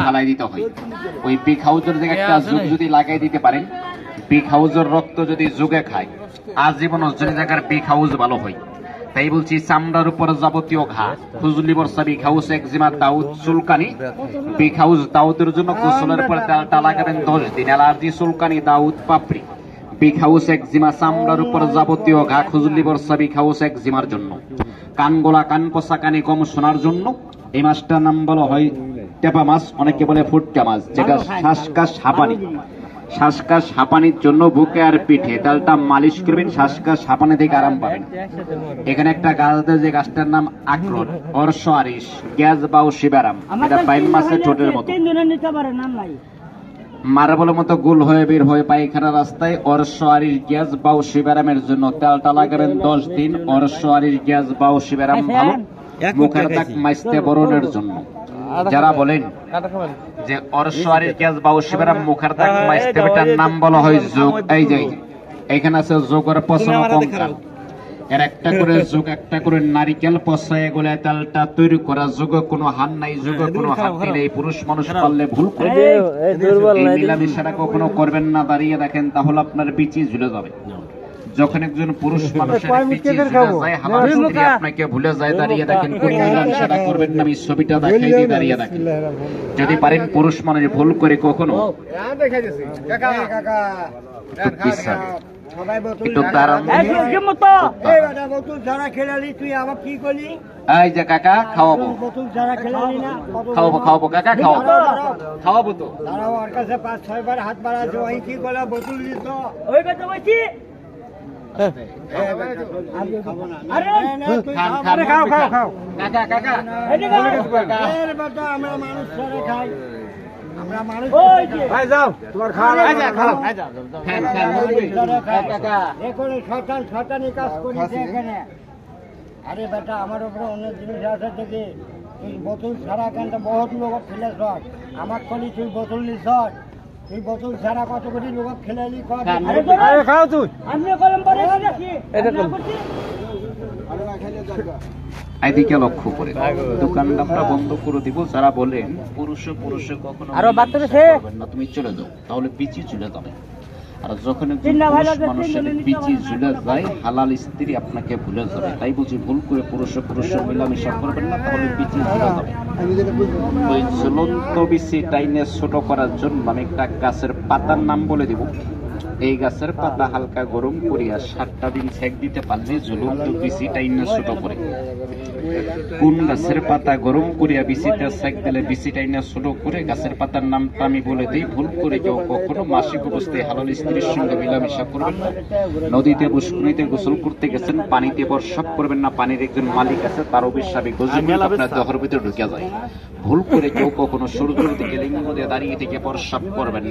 ফালাই দিতে হয়। ওই বিগ হাউজের যে একটা যুগ যদি লাগাই দিতে পারেন, বিগ হাউজের রক্ত যদি যুগে খায়, আজীবন অর্জনী জায়গার বিগ হাউজ ভালো হয়। তাই বলছি, চামড়ার উপর যাবতীয় ঘা, খুজলি বর্ষা, বিগ হাউস, একজিমা, দাউদ, চুলকানি। বিগ হাউস দাউদের জন্য গোসলের পর তেলটা লাগাবেন 10 দিন। অ্যালার্জি, চুলকানি, দাউদ, পাপড়ি। বিগ হাউস একজিমা, চামড়ার উপর যাবতীয় ঘা, খুজলি বর্ষা, বিগ হাউস একজিমার জন্য। কানগোলা, কান পচা, কানে কম শোনার জন্য এই মাছটার নাম বলা হয় টেপা মাছ, অনেকে বলে ফুটকা মাছ, যেটা শ্বাসকাশ, হাঁপানি। শ্বাসকাশ, হাঁপানির জন্য বুকে আর পিঠে তেলটা মালিশ করবেন, শ্বাসকাশ, হাঁপানি থেকে আরাম পাবেন। এখানে একটা গাছ আছে, যে গাছটার নাম আখরোট, অর্শ আরিস, গ্যাস বাউ শিবারাম। এটা বাইম মাছের ঠোঁটের মতো, মার্বলের মতো গোল হয়ে বের হয়ে পায়খানা রাস্তায়। অর্শ আরিস, গ্যাস বাউ শিবারামের জন্য তেলটা লাগাবেন 10 দিন। অর্শ আরিস, গ্যাস বাউ শিবারাম ভালো। মুখের দাগ মাইস্তে বরণের জন্য যারা বলেন যে অর্শ আরিস, গ্যাস বাউ শিবারাম মুখের দাগ মাইস্তে, এটার নাম বলা হয় যোগ। এই যে এখানে আছে যোগের পচন কঙ্কাল, এর একটা করে যোগ, একটা করে নারিকেল পচায় গলে তেলটা তৈরি করা। যোগে কোনো হাত নাই, যোগে কোনো হাত নেই। পুরুষ মানুষ পারলে ভুল করে এই মিলামিশাটা কখনো করবেন না। দাঁড়িয়ে দেখেন, তাহলে আপনার বিচি ঝুলে যাবে। যখন একজন পুরুষ মানুষের বিচি ঝুলে যায়, হালাল স্ত্রী আপনাকে ভুলে যায়, দাঁড়িয়ে দেখেন কোন মিলামিশাটা করবেন না। আমি ছবিটা দেখাই দিই, দাঁড়িয়ে দেখেন। যদি পারেন পুরুষ মানুষ ভুল করে কখনো এই যে কাকা খাওয়াবো, খাওয়াবো কাকা, খাওয়াবো তো। 5-6 বার হাত বাড়া কি বলে বোতল দিত। আমরা মানুষ খাই, আমরা মানুষ শয়তানি কাজ করেছে এখানে। আরে বেটা, আমার উপরে অন্য জিনিস আছে থেকে তুই বোতল ছাড়া কেনটা বহুত লোক ফেলে সর আমার কলি, তুই বোতল নিস, তুই বোতল ছাড়া কত কোটি লোক খেলালি। খাও তুই, এদিকে লক্ষ্য করে দোকানটা আমরা বন্ধ করে দিব। যারা বলেন পুরুষে কখনো না, তুমি চলে যাও, তাহলে বিচি ঝুলে যাবে। আর যখন মানুষের বিচি ঝুলে যায়, হালাল স্ত্রী আপনাকে ভুলে যাবে। তাই বুঝি ভুল করে পুরুষে মিলামিশা করবেন না, তাহলে বিচি ঝুলে যাবে। ওই ঝুলন্ত বিচি টাইনে ছোট করার জন্য আমি একটা গাছের পাতার নাম বলে দিব। এই গাছের পাতা হালকা গরম করিয়া 7টা দিন সেক দিতে পারলে ঝুলন্ত বিচি টাইনে ছোট করে। কোন গাছের পাতা গরম করিয়া বিচিতে সেক দিলে বিচি টাইনে ছোট করে, গাছের পাতার নামটা আমি বলে দিই। ভুল করে কেউ কখনো মাসিক অবস্থায় হালাল স্ত্রীর সঙ্গে মিলামিশা করবেন না। নদীতে পুষ্করিণীতে গোসল করতে গেছেন, পানিতে প্রস্রাব করবেন না। পানির একজন মালিক আছে, তার অবিস্বাভাবিক গজমিল আপনার দেহের ভিতরে ঢুকে যায়। ভুল করে কেউ কখনো সূর্যের দিকে লিঙ্গ দিয়ে দাঁড়িয়ে থেকে প্রস্রাব করবেন।